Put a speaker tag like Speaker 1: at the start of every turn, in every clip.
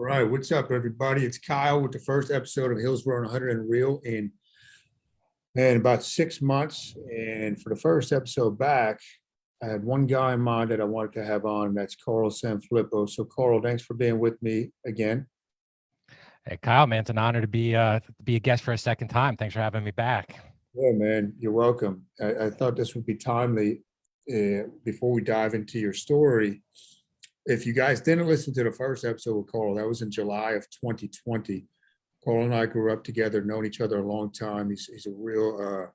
Speaker 1: right, what's up, everybody? It's Kyle with the first episode of Hillsborough and Hunterdon Reel in about 6 months. And for the first episode back, I had one guy in mind that I wanted to have on, and that's Carl SanFilippo. So, Carl, thanks for being with me again.
Speaker 2: Hey, Kyle, man, it's an honor to be a guest for a second time. Thanks for having me back.
Speaker 1: Yeah, man, you're welcome. I thought this would be timely before we dive into your story. If you guys didn't listen to the first episode with Carl, that was in July of 2020. Carl and I grew up together, known each other a long time. He's a real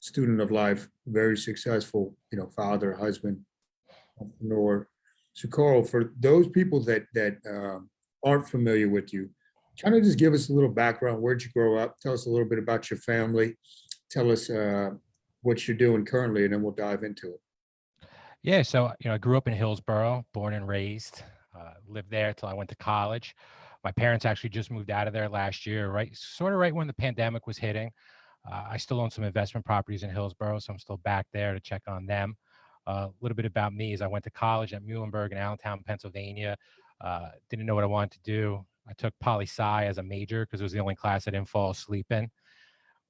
Speaker 1: student of life, very successful, father, husband, entrepreneur. So, Carl, for those people that aren't familiar with you, kind of just give us a little background. Where'd you grow up? Tell us a little bit about your family. Tell us what you're doing currently, and then we'll dive into it.
Speaker 2: Yeah, so I grew up in Hillsborough, born and raised. Lived there till I went to college. My parents actually just moved out of there last year, right when the pandemic was hitting. I still own some investment properties in Hillsborough, so I'm still back there to check on them. A little bit about me is I went to college at Muhlenberg in Allentown, Pennsylvania. Didn't know what I wanted to do. I took poli-sci as a major because it was the only class I didn't fall asleep in.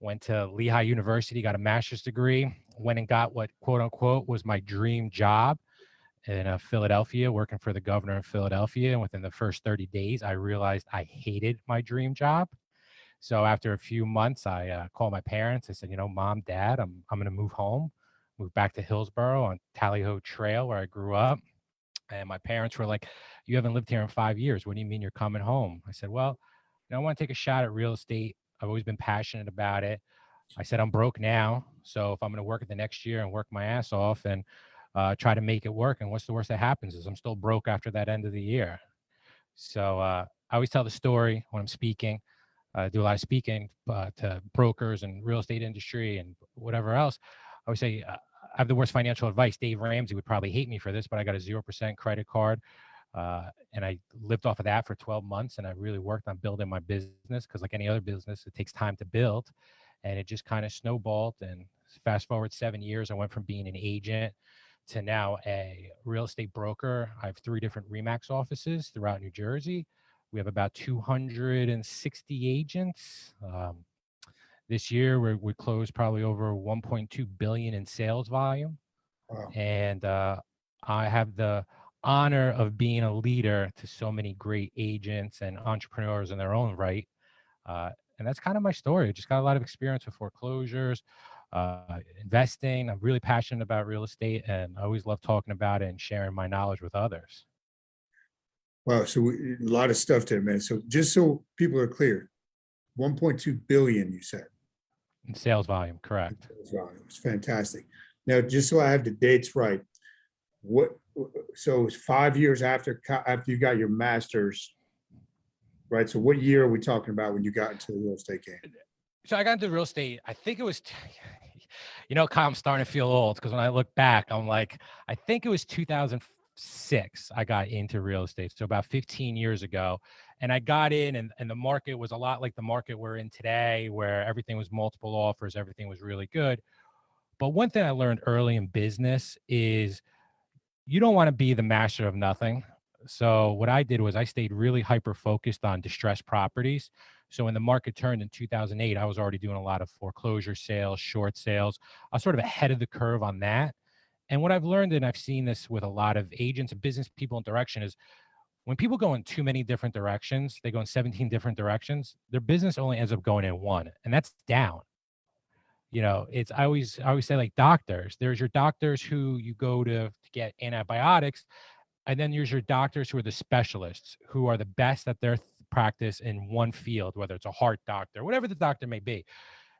Speaker 2: Went to Lehigh University, got a master's degree, went and got what quote unquote was my dream job in Philadelphia, working for the governor of Philadelphia. And within the first 30 days, I realized I hated my dream job. So after a few months, I called my parents. I said, Mom, Dad, I'm going to move home, move back to Hillsborough on Tally-Ho Trail where I grew up. And my parents were like, you haven't lived here in 5 years. What do you mean you're coming home? I said, well, I want to take a shot at real estate. I've always been passionate about it. I said, I'm broke now. So if I'm going to work it the next year and work my ass off and try to make it work, and what's the worst that happens is I'm still broke after that end of the year. So I always tell the story when I'm speaking. I do a lot of speaking to brokers and real estate industry and whatever else. I always say, I have the worst financial advice. Dave Ramsey would probably hate me for this, but I got a 0% credit card. And I lived off of that for 12 months. And I really worked on building my business because like any other business, it takes time to build. And it just kind of snowballed. And fast forward 7 years, I went from being an agent to now a real estate broker. I have 3 different RE/MAX offices throughout New Jersey. We have about 260 agents. This year, we closed probably over 1.2 billion in sales volume.
Speaker 1: Wow.
Speaker 2: And I have the honor of being a leader to so many great agents and entrepreneurs in their own right. And that's kind of my story. I just got a lot of experience with foreclosures, investing. I'm really passionate about real estate, and I always love talking about it and sharing my knowledge with others.
Speaker 1: Wow, so a lot of stuff there, man. So just so people are clear, 1.2 billion, you said.
Speaker 2: In sales volume, correct.
Speaker 1: It's fantastic. Now, just so I have the dates right, so it's 5 years after you got your master's, right? So what year are we talking about when you got into the real estate game?
Speaker 2: So I got into real estate, I think it was, Kyle, I'm starting to feel old because when I look back, I'm like, I think it was 2006 I got into real estate. So about 15 years ago. And I got in and the market was a lot like the market we're in today, where everything was multiple offers, everything was really good. But one thing I learned early in business is you don't want to be the master of nothing. So what I did was I stayed really hyper focused on distressed properties. So when the market turned in 2008, I was already doing a lot of foreclosure sales, short sales. I was sort of ahead of the curve on that. And what I've learned, and I've seen this with a lot of agents and business people in direction, is when people go in too many different directions, they go in 17 different directions, their business only ends up going in one, and that's down. I always say, like, doctors, there's your doctors who you go to get antibiotics, and then there's your doctors who are the specialists, who are the best at their practice in one field, whether it's a heart doctor, whatever the doctor may be.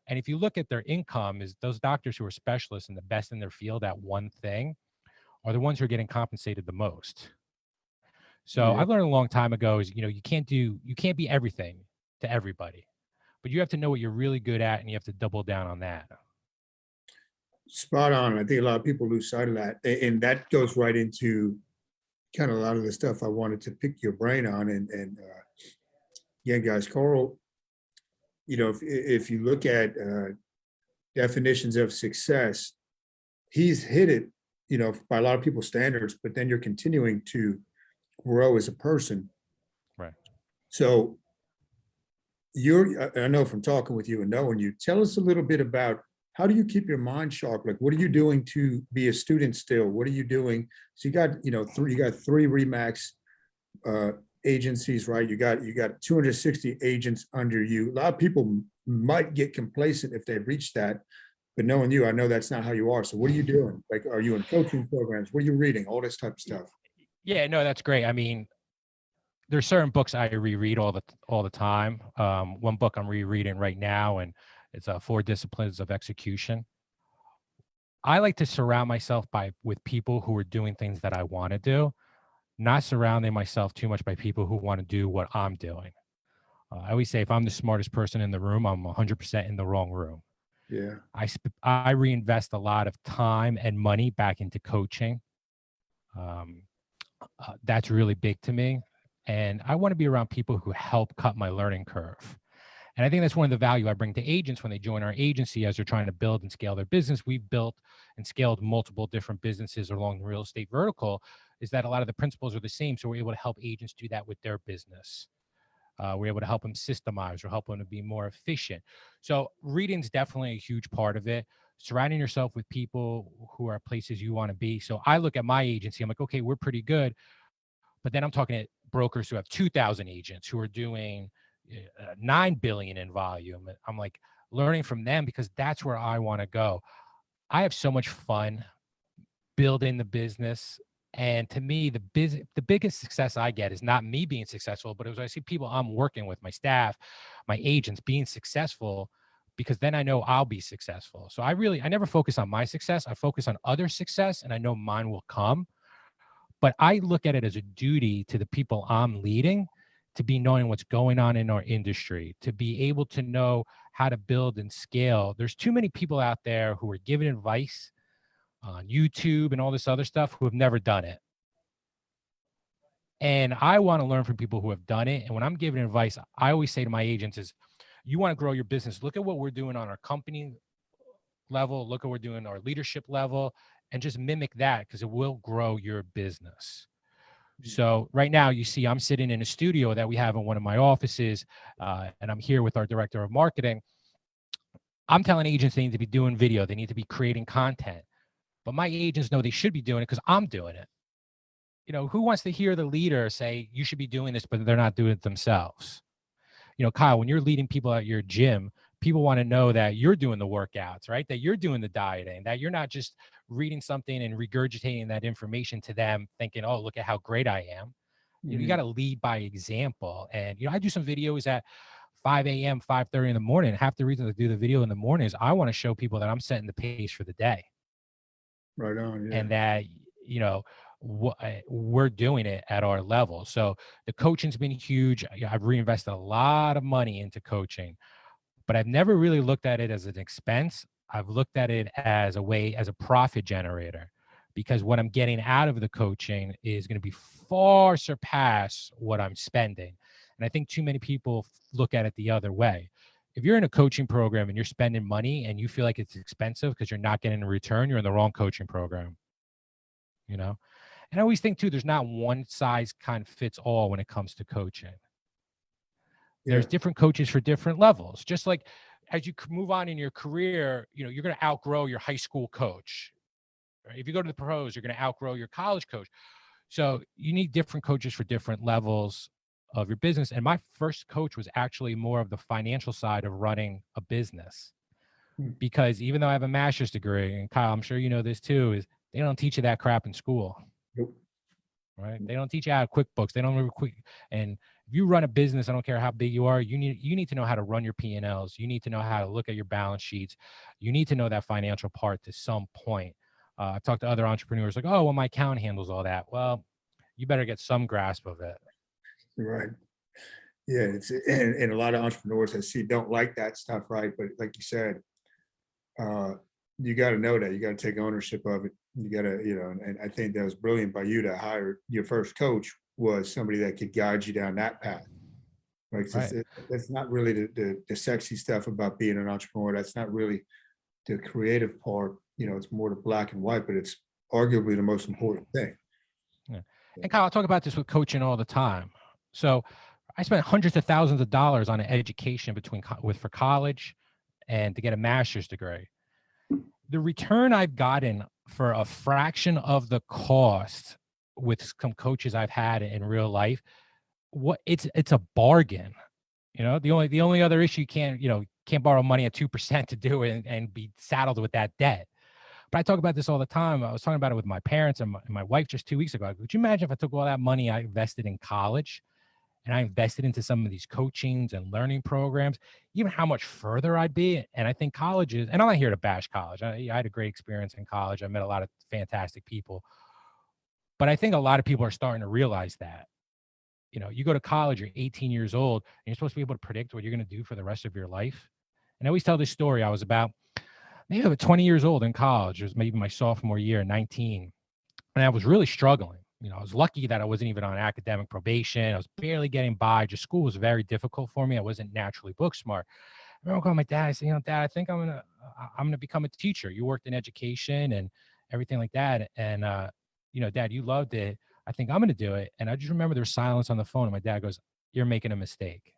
Speaker 2: And if you look at their income, is those doctors who are specialists and the best in their field at one thing are the ones who are getting compensated the most. So
Speaker 1: Yeah.
Speaker 2: I've learned a long time ago is, you can't be everything to everybody, but you have to know what you're really good at, and you have to double down on that.
Speaker 1: Spot on. I think a lot of people lose sight of that. And that goes right into kind of a lot of the stuff I wanted to pick your brain on. And yeah, guys, Carl, if you look at definitions of success, he's hit it, by a lot of people's standards, but then you're continuing to grow as a person.
Speaker 2: Right.
Speaker 1: So I know from talking with you and knowing you, tell us a little bit about how do you keep your mind sharp? Like, what are you doing to be a student still? What are you doing? So you got, you got three Remax uh, agencies, right? You got 260 agents under you. A lot of people might get complacent if they reach that, but knowing you, I know that's not how you are. So what are you doing? Like, are you in coaching programs? What are you reading? All this type of stuff.
Speaker 2: Yeah, no, that's great. I mean, there's certain books I reread all the time. One book I'm rereading right now, and it's Four Disciplines of Execution. I like to surround myself with people who are doing things that I want to do, not surrounding myself too much by people who want to do what I'm doing. I always say if I'm the smartest person in the room, I'm 100% in the wrong room.
Speaker 1: Yeah.
Speaker 2: I reinvest a lot of time and money back into coaching. Um, that's really big to me. And I want to be around people who help cut my learning curve. And I think that's one of the value I bring to agents when they join our agency as they're trying to build and scale their business. We've built and scaled multiple different businesses along the real estate vertical, is that a lot of the principles are the same. So we're able to help agents do that with their business. We're able to help them systemize or help them to be more efficient. So reading's definitely a huge part of it. Surrounding yourself with people who are places you want to be. So I look at my agency, I'm like, okay, we're pretty good. But then I'm talking to brokers who have 2,000 agents who are doing 9 billion in volume. I'm like learning from them because that's where I want to go. I have so much fun building the business. And to me, the biggest success I get is not me being successful, but as I see people I'm working with, my staff, my agents being successful, because then I know I'll be successful. So I never focus on my success. I focus on other success, and I know mine will come. But I look at it as a duty to the people I'm leading to be knowing what's going on in our industry, to be able to know how to build and scale. There's too many people out there who are giving advice on YouTube and all this other stuff who have never done it. And I want to learn from people who have done it. And when I'm giving advice, I always say to my agents is, you want to grow your business, look at what we're doing on our company level, look at what we're doing our leadership level, and just mimic that because it will grow your business. So right now you see I'm sitting in a studio that we have in one of my offices, and I'm here with our director of marketing. I'm telling agents they need to be doing video. They need to be creating content. But my agents know they should be doing it because I'm doing it. Who wants to hear the leader say you should be doing this, but they're not doing it themselves? Kyle, when you're leading people at your gym, people want to know that you're doing the workouts, right? That you're doing the dieting, that you're not just reading something and regurgitating that information to them thinking, oh, look at how great I am. You got to lead by example. And, I do some videos at 5 a.m., 5:30 in the morning. Half the reason to do the video in the morning is I want to show people that I'm setting the pace for the day.
Speaker 1: Right on. Yeah.
Speaker 2: And that, we're doing it at our level. So the coaching's been huge. I've reinvested a lot of money into coaching, but I've never really looked at it as an expense. I've looked at it as a profit generator, because what I'm getting out of the coaching is going to be far surpass what I'm spending. And I think too many people look at it the other way. If you're in a coaching program and you're spending money and you feel like it's expensive because you're not getting a return, you're in the wrong coaching program. And I always think too, there's not one size kind of fits all when it comes to coaching. There's different coaches for different levels. Just like as you move on in your career, you're going to outgrow your high school coach. Right? If you go to the pros, you're going to outgrow your college coach. So you need different coaches for different levels of your business. And my first coach was actually more of the financial side of running a business. Because even though I have a master's degree, and Kyle, I'm sure you know this too, is they don't teach you that crap in school.
Speaker 1: Nope.
Speaker 2: Right? They don't teach you how to QuickBooks. They don't really quick. And if you run a business, I don't care how big you are, you need to know how to run your P&Ls. You need to know how to look at your balance sheets. You need to know that financial part to some point. I've talked to other entrepreneurs like, oh, well, my account handles all that. Well, you better get some grasp of it.
Speaker 1: Right. Yeah. And a lot of entrepreneurs I see don't like that stuff, right? But like you said, you got to know that you got to take ownership of it. You got to, and I think that was brilliant by you to hire your first coach was somebody that could guide you down that path. Right. That's not really the sexy stuff about being an entrepreneur. That's not really the creative part. It's more the black and white, but it's arguably the most important thing.
Speaker 2: Yeah. And Kyle, I talk about this with coaching all the time. So I spent hundreds of thousands of dollars on an education for college and to get a master's degree. The return I've gotten for a fraction of the cost with some coaches I've had in real life, it's a bargain. The only other issue, can't borrow money at 2% to do it and be saddled with that debt. But I talk about this all the time. I was talking about it with my parents and my wife just 2 weeks ago. Could you imagine if I took all that money I invested in college and I invested into some of these coachings and learning programs, even how much further I'd be? And I think colleges, and I'm not here to bash college. I had a great experience in college. I met a lot of fantastic people. But I think a lot of people are starting to realize that. You go to college, you're 18 years old, and you're supposed to be able to predict what you're going to do for the rest of your life. And I always tell this story. I was maybe 20 years old in college. It was maybe my sophomore year, 19. And I was really struggling. I was lucky that I wasn't even on academic probation. I was barely getting by. Just school was very difficult for me. I wasn't naturally book smart. I remember calling my dad. I said, Dad, I think I'm gonna become a teacher. You worked in education and everything like that. And Dad, you loved it. I think I'm gonna do it. And I just remember there was silence on the phone. And my dad goes, "You're making a mistake."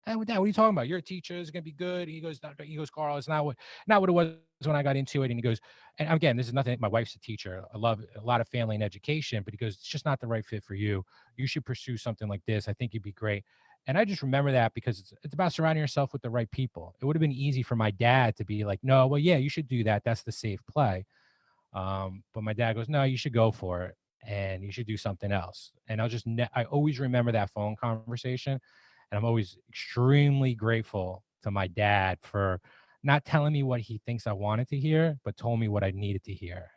Speaker 2: And Dad, what are you talking about? You're a teacher. It's gonna be good. He goes, Carl, it's not what it was when I got into it. And he goes, and again, this is nothing. My wife's a teacher. I love a lot of family and education, but he goes, it's just not the right fit for you. You should pursue something like this. I think you'd be great. And I just remember that because it's about surrounding yourself with the right people. It would have been easy for my dad to be like, no, well, yeah, you should do that. That's the safe play. But my dad goes, no, you should go for it and you should do something else. And I always remember that phone conversation. And I'm always extremely grateful to my dad for not telling me what he thinks I wanted to hear, but told me what I needed to hear.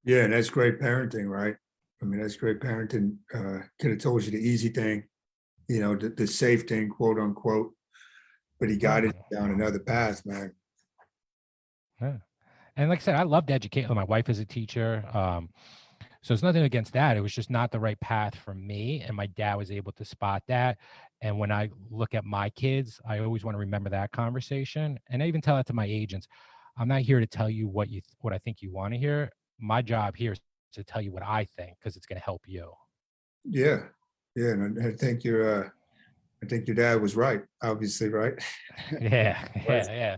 Speaker 1: Yeah, and that's great parenting, right? I mean, that's great parenting. Could have told you the easy thing, the safe thing, quote unquote, but he guided you down another path, man.
Speaker 2: Yeah. And like I said, I loved education. My wife is a teacher. So it's nothing against that. It was just not the right path for me. And my dad was able to spot that. And when I look at my kids, I always want to remember that conversation. And I even tell that to my agents. I'm not here to tell you what I think you want to hear. My job here is to tell you what I think because it's going to help you.
Speaker 1: Yeah. Yeah. And I think your dad was right, obviously, right?
Speaker 2: Yeah. Yeah.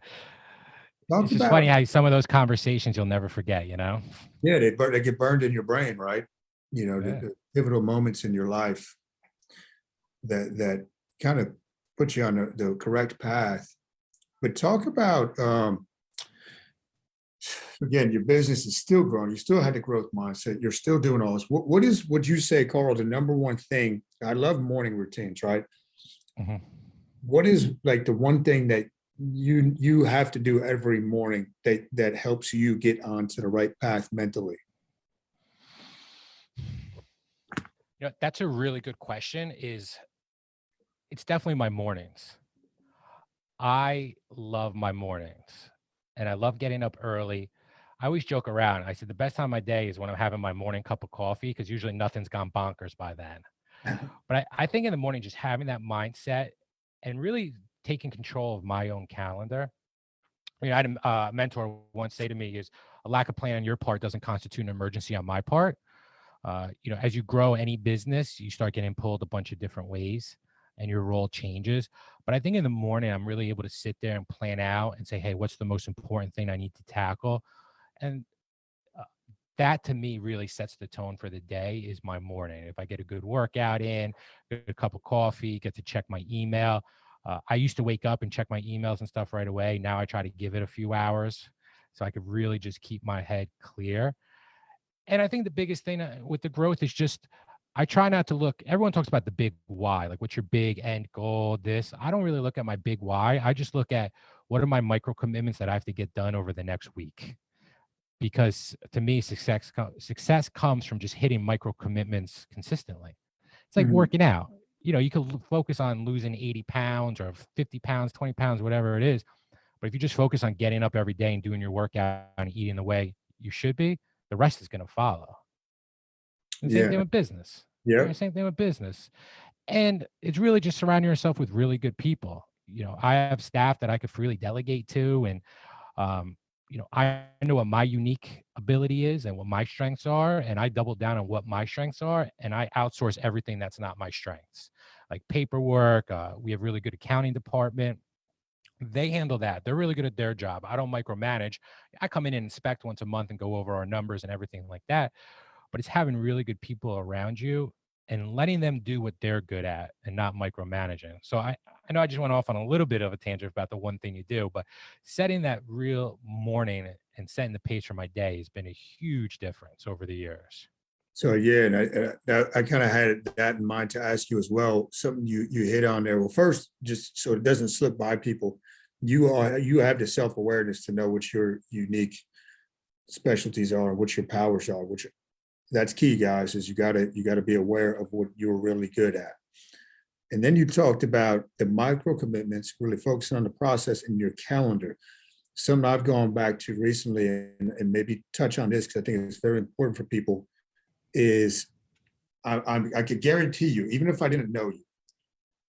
Speaker 1: Talk
Speaker 2: It's just
Speaker 1: about,
Speaker 2: funny how some of those conversations you'll never forget,
Speaker 1: yeah, they get burned in your brain, right?
Speaker 2: Yeah.
Speaker 1: The pivotal moments in your life that kind of put you on the correct path. But talk about, again, your business is still growing. You still had the growth mindset. You're still doing all this. Would you say, Carl, the number one thing? I love morning routines, right?
Speaker 2: Mm-hmm.
Speaker 1: What is like the one thing that you have to do every morning that helps you get onto the right path mentally?
Speaker 2: That's a really good question. It's definitely my mornings. I love my mornings and I love getting up early. I always joke around. I said the best time of my day is when I'm having my morning cup of coffee because usually nothing's gone bonkers by then. But I think in the morning, just having that mindset and really taking control of my own calendar. I had a mentor once say to me is a lack of plan on your part doesn't constitute an emergency on my part. As you grow any business, you start getting pulled a bunch of different ways and your role changes. But I think in the morning, I'm really able to sit there and plan out and say, hey, what's the most important thing I need to tackle? And that to me really sets the tone for the day is my morning. If I get a good workout in, get a cup of coffee, get to check my email. I used to wake up and check my emails and stuff right away. Now I try to give it a few hours so I could really just keep my head clear. And I think the biggest thing with the growth is just, I try not to look, everyone talks about the big why, like what's your big end goal, this. I don't really look at my big why. I just look at what are my micro commitments that I have to get done over the next week. Because to me, success comes from just hitting micro commitments consistently. It's like
Speaker 1: Mhm.
Speaker 2: working out. You could focus on losing 80 pounds or 50 pounds, 20 pounds, whatever it is. But if you just focus on getting up every day and doing your workout and eating the way you should be, the rest is going to follow. And same
Speaker 1: Yeah.
Speaker 2: thing with business.
Speaker 1: Yep.
Speaker 2: Same thing with business. And it's really just surrounding yourself with really good people. I have staff that I could freely delegate to. And, I know what my unique ability is and what my strengths are. And I double down on what my strengths are. And I outsource everything that's not my strengths. like paperwork. We have really good accounting department. They handle that. They're really good at their job. I don't micromanage. I come in and inspect once a month and go over our numbers and everything like that. But it's having really good people around you and letting them do what they're good at and not micromanaging. So I know I just went off on a little bit of a tangent about the one thing you do, but setting that real morning and setting the pace for my day has been a huge difference over the years.
Speaker 1: So yeah, and I kind of had that in mind to ask you as well. Something you hit on there. Well, first, just so it doesn't slip by people, you have the self-awareness to know what your unique specialties are, what your powers are, which that's key, guys, is you gotta be aware of what you're really good at. And then you talked about the micro commitments, really focusing on the process in your calendar. Something I've gone back to recently and maybe touch on this because I think it's very important for people is I could guarantee you, even if I didn't know you,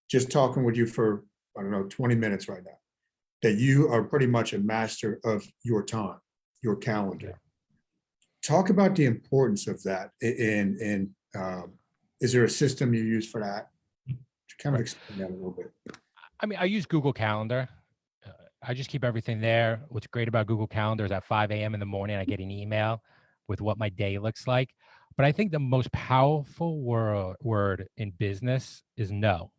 Speaker 1: just talking with you for, I don't know, 20 minutes right now, that you are pretty much a master of your time, your calendar. Talk about the importance of that. And is there a system you use for that? Kind of explain that a little bit.
Speaker 2: I mean, I use Google Calendar. I just keep everything there. What's great about Google Calendar is at 5 a.m. in the morning, I get an email with what my day looks like. But I think the most powerful word in business is no.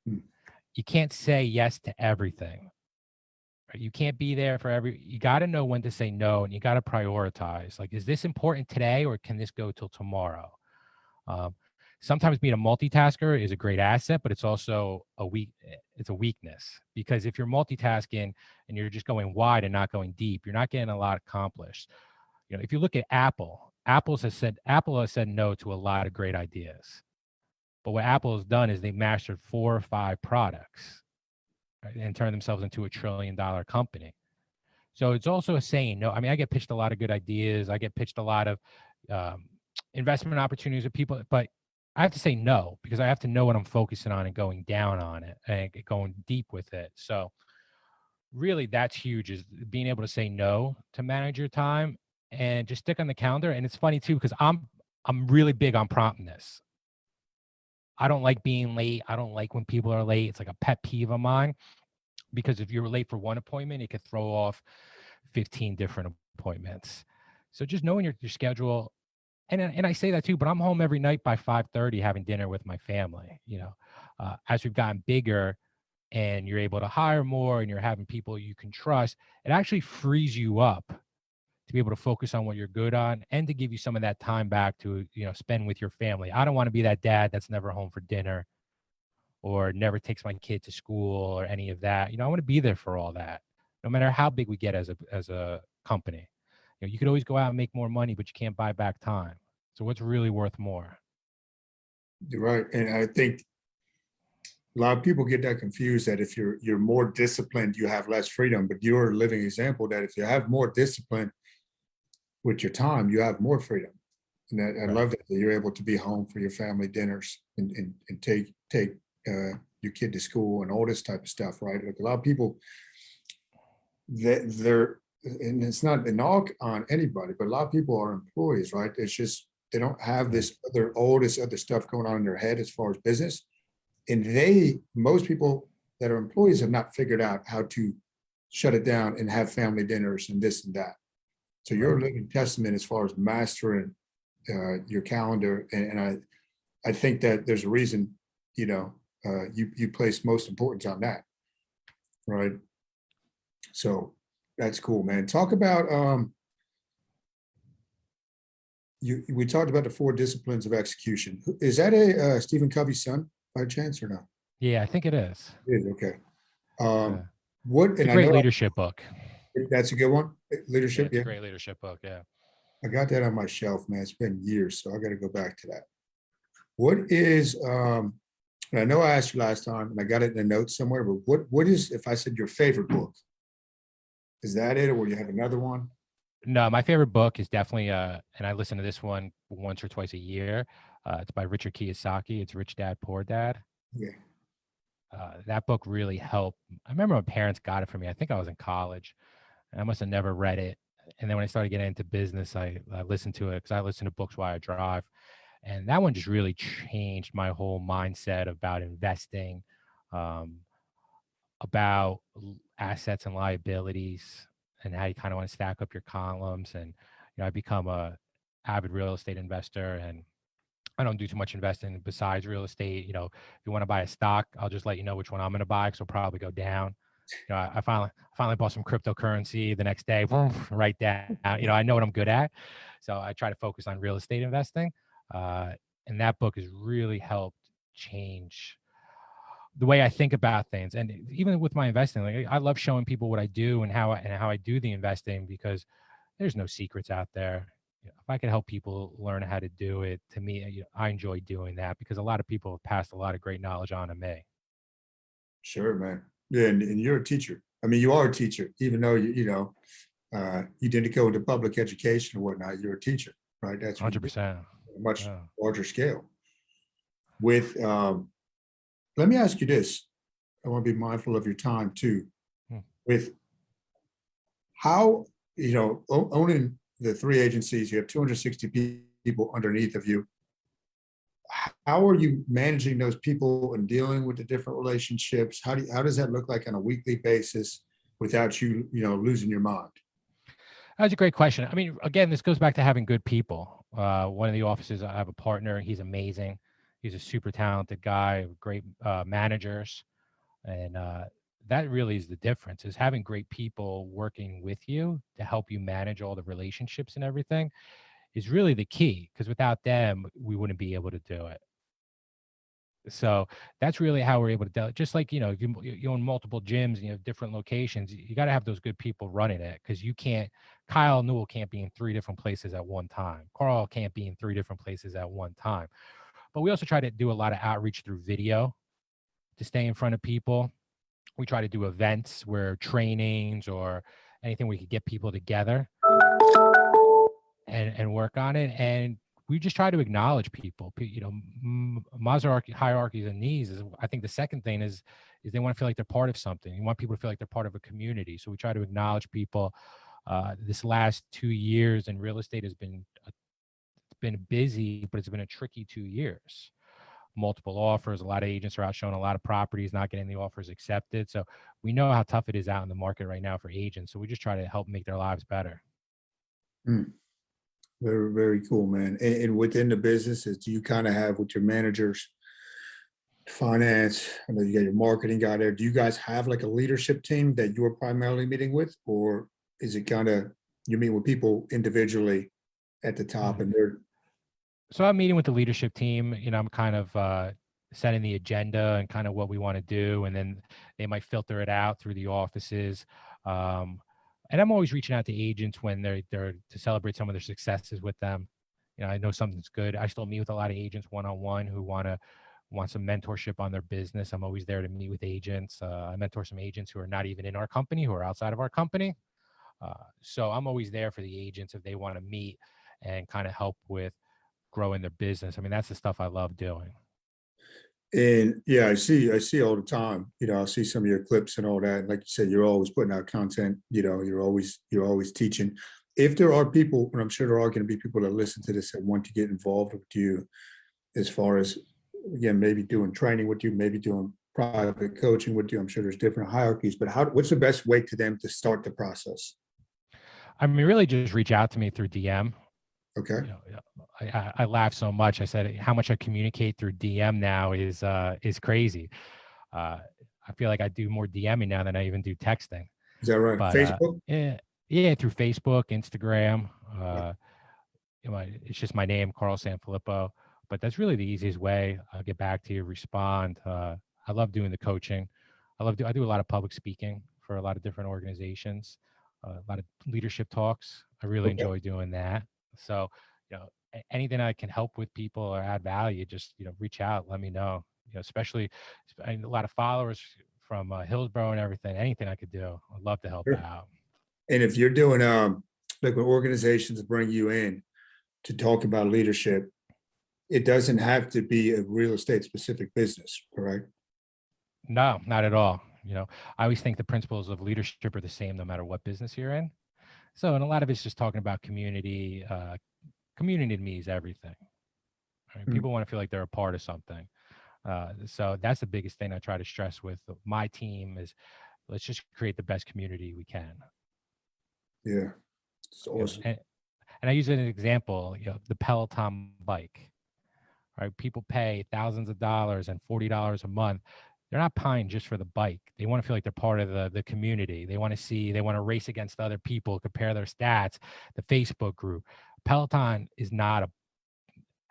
Speaker 1: Hmm.
Speaker 2: You can't say yes to everything. Right? You can't be there for you got to know when to say no, and you got to prioritize. Like, is this important today or can this go till tomorrow? Sometimes being a multitasker is a great asset, but it's also it's a weakness, because if you're multitasking and you're just going wide and not going deep, you're not getting a lot accomplished. You know, if you look at Apple has said no to a lot of great ideas. But what Apple has done is they've mastered 4 or 5 products, right, and turned themselves into a $1 trillion company. So it's also a saying no. I mean, I get pitched a lot of good ideas. I get pitched a lot of investment opportunities with people, but I have to say no, because I have to know what I'm focusing on and going down on it and going deep with it. So really that's huge, is being able to say no to manage your time and just stick on the calendar. And it's funny too, because I'm really big on promptness. I don't like being late. I don't like when people are late. It's like a pet peeve of mine, because if you're late for one appointment, it could throw off 15 different appointments. So just knowing your schedule. And I say that too, but I'm home every night by 5:30 having dinner with my family. You know, as we've gotten bigger and you're able to hire more and you're having people you can trust, it actually frees you up to be able to focus on what you're good on and to give you some of that time back to, spend with your family. I don't want to be that dad that's never home for dinner or never takes my kid to school or any of that. I want to be there for all that, no matter how big we get as a company. You could always go out and make more money, but you can't buy back time. So what's really worth more?
Speaker 1: You're right. And I think a lot of people get that confused, that if you're more disciplined, you have less freedom. But you're a living example that if you have more discipline with your time, you have more freedom. And I
Speaker 2: Right.
Speaker 1: love that you're able to be home for your family dinners and take your kid to school and all this type of stuff, right? Like a lot of people, they're, and it's not a knock on anybody, but a lot of people are employees, right? It's just they don't have all this other stuff going on in their head as far as business. And most people that are employees have not figured out how to shut it down and have family dinners and this and that. So you're a living testament as far as mastering your calendar. And I think that there's a reason, you place most importance on that, right? So that's cool, man. Talk about we talked about the 4 disciplines of execution. Is that a Stephen Covey's son by chance or no?
Speaker 2: Yeah, I think it is.
Speaker 1: It is, okay.
Speaker 2: Yeah.
Speaker 1: What,
Speaker 2: It's a
Speaker 1: and I
Speaker 2: great
Speaker 1: know
Speaker 2: leadership book.
Speaker 1: that's a good one.
Speaker 2: Yeah,
Speaker 1: Leadership,
Speaker 2: it's
Speaker 1: yeah.
Speaker 2: a great leadership book. Yeah.
Speaker 1: I got that on my shelf, man. It's been years, so I got to go back to that. What is and I know I asked you last time and I got it in a note somewhere, but what is, if I said your favorite book, is that it, or you have another one?
Speaker 2: No, my favorite book is definitely and I listen to this one once or twice a year. It's by Richard Kiyosaki. It's Rich Dad, Poor Dad.
Speaker 1: Yeah.
Speaker 2: That book really helped. I remember my parents got it for me. I think I was in college, and I must have never read it. And then when I started getting into business, I listened to it because I listen to books while I drive. And that one just really changed my whole mindset about investing, um, about assets and liabilities, and how you kind of want to stack up your columns. And I become a avid real estate investor, and I don't do too much investing besides real estate. If you want to buy a stock, I'll just let you know which one I'm going to buy, because it'll probably go down. I finally bought some cryptocurrency the next day, right down. I know what I'm good at, so I try to focus on real estate investing. Uh, and that book has really helped change the way I think about things. And even with my investing, like, I love showing people what I do and how I do the investing, because there's no secrets out there. If I can help people learn how to do it, to me, I enjoy doing that, because a lot of people have passed a lot of great knowledge on to me.
Speaker 1: Sure, man. Yeah, and you're a teacher. I mean, you are a teacher, even though you didn't go into public education or whatnot. You're a teacher, right? That's what you do
Speaker 2: 100%.
Speaker 1: on a much
Speaker 2: Yeah.
Speaker 1: larger scale. With let me ask you this. I want to be mindful of your time too.
Speaker 2: Hmm.
Speaker 1: With how, owning the three agencies, you have 260 people underneath of you. How are you managing those people and dealing with the different relationships? How does that look like on a weekly basis without losing your mind?
Speaker 2: That's a great question. I mean, again, this goes back to having good people. One of the offices, I have a partner. He's amazing. He's a super talented guy, great managers. And that really is the difference, is having great people working with you to help you manage all the relationships and everything is really the key, because without them, we wouldn't be able to do it. So that's really how we're able to do it. Just like, if you own multiple gyms and you have different locations, you got to have those good people running it, because Kyle Newell can't be in three different places at one time. Carl can't be in three different places at one time. But we also try to do a lot of outreach through video to stay in front of people. We try to do events where trainings or anything we could get people together and work on it. And we just try to acknowledge people. Maslow's hierarchies and needs is, I think the second thing is they want to feel like they're part of something. You want people to feel like they're part of a community. So we try to acknowledge people. This last 2 years in real estate has been busy, but it's been a tricky 2 years. Multiple offers, a lot of agents are out showing a lot of properties, not getting the offers accepted. So we know how tough it is out in the market right now for agents. So we just try to help make their lives better.
Speaker 1: Hmm. Very, very cool, man. And within the businesses, do you kind of have with your managers, finance, I know you got your marketing guy there. Do you guys have like a leadership team that you're primarily meeting with, or is it kind of you meet with people individually at the top and they're
Speaker 2: So I'm meeting with the leadership team. I'm kind of setting the agenda and kind of what we want to do, and then they might filter it out through the offices. Um, and I'm always reaching out to agents when they're to celebrate some of their successes with them. I know something's good. I still meet with a lot of agents one-on-one who want some mentorship on their business. I'm always there to meet with agents. I mentor some agents who are not even in our company, who are outside of our company. So I'm always there for the agents if they want to meet and kind of help with growing their business. I mean, that's the stuff I love doing.
Speaker 1: and yeah, I see all the time. I see some of your clips and all that. Like you said, you're always putting out content, you're always teaching. If there are people, and I'm sure there are going to be people that listen to this that want to get involved with you as far as again, maybe doing training with you, maybe doing private coaching with you. I'm sure there's different hierarchies, but what's the best way to them to start the process?
Speaker 2: I mean, really just reach out to me through DM.
Speaker 1: Okay.
Speaker 2: I laugh so much. I said how much I communicate through DM now is crazy. Uh, I feel like I do more DMing now than I even do texting.
Speaker 1: Is that right?
Speaker 2: But
Speaker 1: Facebook?
Speaker 2: yeah, through Facebook, Instagram. It's just my name, Carl SanFilippo. But that's really the easiest way. I'll get back to you, respond. I love doing the coaching. I do a lot of public speaking for a lot of different organizations, a lot of leadership talks. I really
Speaker 1: Okay.
Speaker 2: enjoy doing that. So, anything I can help with people or add value, just, reach out, let me know, especially a lot of followers from Hillsborough and everything, anything I could do. I'd love to help
Speaker 1: Sure.
Speaker 2: out.
Speaker 1: And if you're doing like when organizations bring you in to talk about leadership, it doesn't have to be a real estate specific business, correct?
Speaker 2: No, not at all. I always think the principles of leadership are the same no matter what business you're in. So, and a lot of it's just talking about community. Community to me is everything. I mean,
Speaker 1: Mm.
Speaker 2: people want to feel like they're a part of something. So that's the biggest thing I try to stress with my team is let's just create the best community we can.
Speaker 1: Yeah, it's
Speaker 2: You know,
Speaker 1: awesome.
Speaker 2: and I use it as an example, the Peloton bike, right? People pay thousands of dollars and $40 a month. They're not paying just for the bike. They want to feel like they're part of the community. They want to race against other people, compare their stats, the Facebook group. Peloton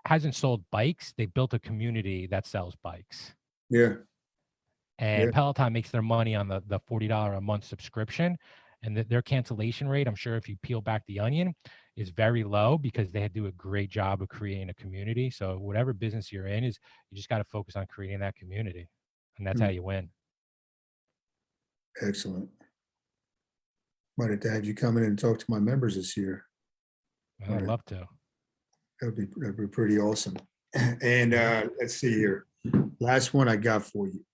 Speaker 2: hasn't sold bikes. They built a community that sells bikes.
Speaker 1: Yeah,
Speaker 2: And
Speaker 1: yeah.
Speaker 2: Peloton makes their money on the $40 a month subscription. And their cancellation rate, I'm sure if you peel back the onion, is very low because they do a great job of creating a community. So whatever business you're in, is you just got to focus on creating that community. And that's how
Speaker 1: Mm.
Speaker 2: you win.
Speaker 1: Excellent. Might have to have you come in and talk to my members this year.
Speaker 2: And I'd love to.
Speaker 1: That'd be pretty awesome. And let's see here. Last one I got for you.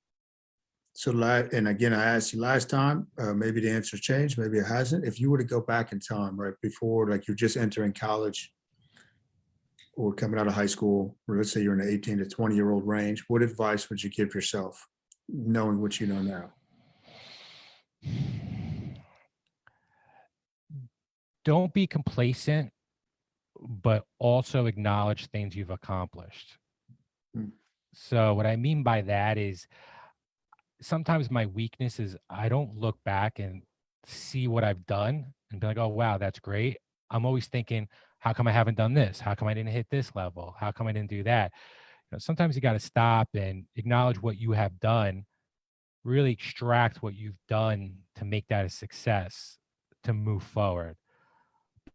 Speaker 1: So, and again, I asked you last time, maybe the answer changed, maybe it hasn't. If you were to go back in time, right before, like you're just entering college or coming out of high school, or let's say you're in the 18 to 20-year-old range, what advice would you give yourself, knowing what you know now?
Speaker 2: Don't be complacent, but also acknowledge things you've accomplished.
Speaker 1: Hmm.
Speaker 2: So what I mean by that is sometimes my weakness is I don't look back and see what I've done and be like, oh, wow, that's great. I'm always thinking, how come I haven't done this? How come I didn't hit this level? How come I didn't do that? Sometimes you got to stop and acknowledge what you have done, really extract what you've done to make that a success to move forward.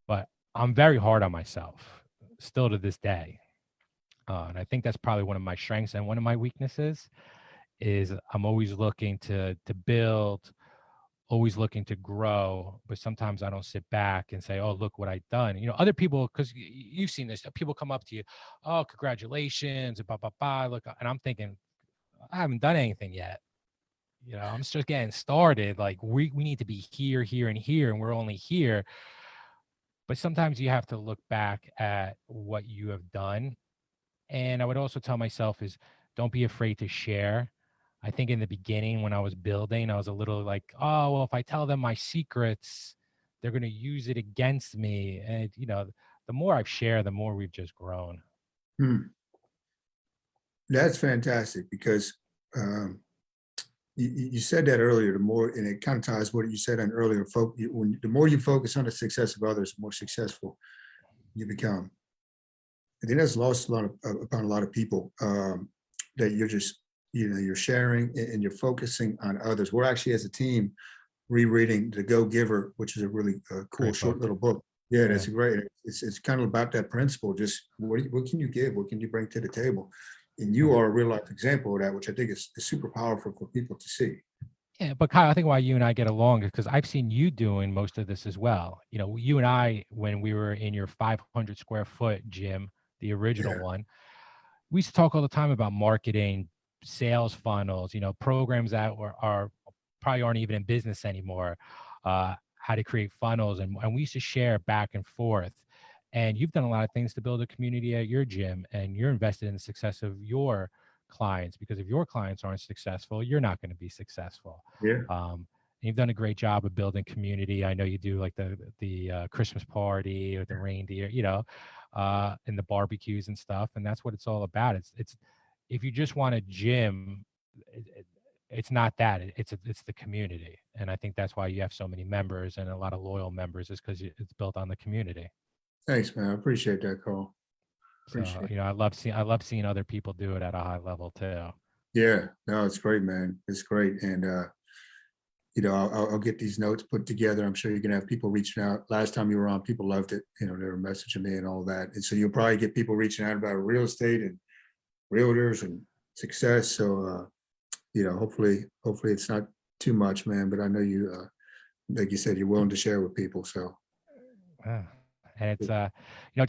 Speaker 2: But I'm very hard on myself still to this day. And I think that's probably one of my strengths and one of my weaknesses is I'm always looking to build, always looking to grow, but sometimes I don't sit back and say, "Oh, look what I've done." Other people, because you've seen this, people come up to you, "Oh, congratulations," blah blah blah. Look, and I'm thinking, I haven't done anything yet. I'm just getting started. Like we need to be here, here, and here, and we're only here. But sometimes you have to look back at what you have done. And I would also tell myself is don't be afraid to share. I think in the beginning when I was building, I was a little like, oh, well, if I tell them my secrets, they're going to use it against me. And, the more I've shared, the more we've just grown.
Speaker 1: Hmm. That's fantastic because you said that earlier, the more, and it kind of ties what you said on earlier, the more you focus on the success of others, the more successful you become. I think that's lost upon a lot of people, that you're just, you're sharing and you're focusing on others. We're actually, as a team, rereading The Go Giver, which is a really cool,
Speaker 2: Great
Speaker 1: short
Speaker 2: book.
Speaker 1: little book. Yeah,
Speaker 2: Yeah.
Speaker 1: that's great. It's kind of about that principle. Just what can you give? What can you bring to the table? And you are a real life example of that, which I think is super powerful for people to see.
Speaker 2: Yeah, but Kyle, I think why you and I get along is because I've seen you doing most of this as well. You and I, when we were in your 500 square foot gym, the original
Speaker 1: Yeah.
Speaker 2: one, we used to talk all the time about marketing, sales funnels, programs that are probably aren't even in business anymore, how to create funnels. And we used to share back and forth. And you've done a lot of things to build a community at your gym, and you're invested in the success of your clients, because if your clients aren't successful, you're not going to be successful.
Speaker 1: Yeah.
Speaker 2: You've done a great job of building community. I know you do like the Christmas party or the reindeer, and the barbecues and stuff. And that's what it's all about. It's if you just want a gym, it's not that. It's the community. And I think that's why you have so many members and a lot of loyal members, is because it's built on the community.
Speaker 1: Thanks, man. I appreciate that, Carl.
Speaker 2: So,
Speaker 1: Appreciate it.
Speaker 2: I love seeing other people do it at a high level too.
Speaker 1: Yeah, no, it's great, man. It's great. And I'll get these notes put together. I'm sure you're gonna have people reaching out. Last time you were on, people loved it. They were messaging me and all that. And so you'll probably get people reaching out about real estate and realtors and success. So hopefully it's not too much, man. But I know you, like you said, you're willing to share with people. So
Speaker 2: Yeah. And it's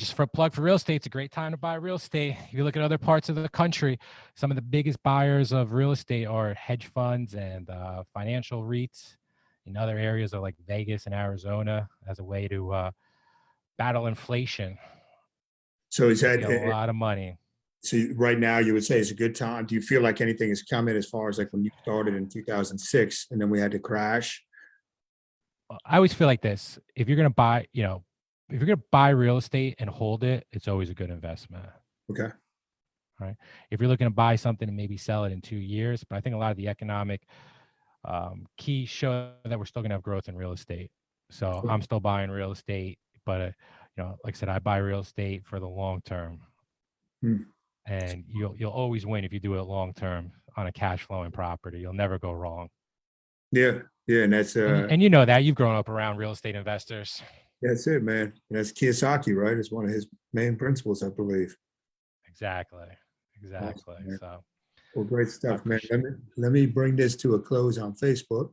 Speaker 2: just for a plug for real estate, it's a great time to buy real estate. If you look at other parts of the country, some of the biggest buyers of real estate are hedge funds and financial REITs. In other areas are like Vegas and Arizona, as a way to battle inflation.
Speaker 1: is that
Speaker 2: Making a lot of money.
Speaker 1: So right now you would say it's a good time. Do you feel like anything is coming as far as like when you started in 2006 and then we had to crash?
Speaker 2: I always feel like this: if you're gonna buy, if you're gonna buy real estate and hold it, it's always a good investment.
Speaker 1: Okay.
Speaker 2: Right. If you're looking to buy something and maybe sell it in 2 years, but I think a lot of the economic key show that we're still going to have growth in real estate. So I'm still buying real estate, but like I said, I buy real estate for the long term,
Speaker 1: Hmm.
Speaker 2: and you'll always win if you do it long term on a cash flowing property. You'll never go wrong.
Speaker 1: Yeah. Yeah. And that's,
Speaker 2: And you know that you've grown up around real estate investors.
Speaker 1: that's it, man. And that's Kiyosaki, right? It's one of his main principles, I believe.
Speaker 2: Exactly.
Speaker 1: Awesome,
Speaker 2: Exactly.
Speaker 1: man.
Speaker 2: So
Speaker 1: Well, great
Speaker 2: I
Speaker 1: stuff, man.
Speaker 2: appreciate.
Speaker 1: Let me bring this to a close on Facebook.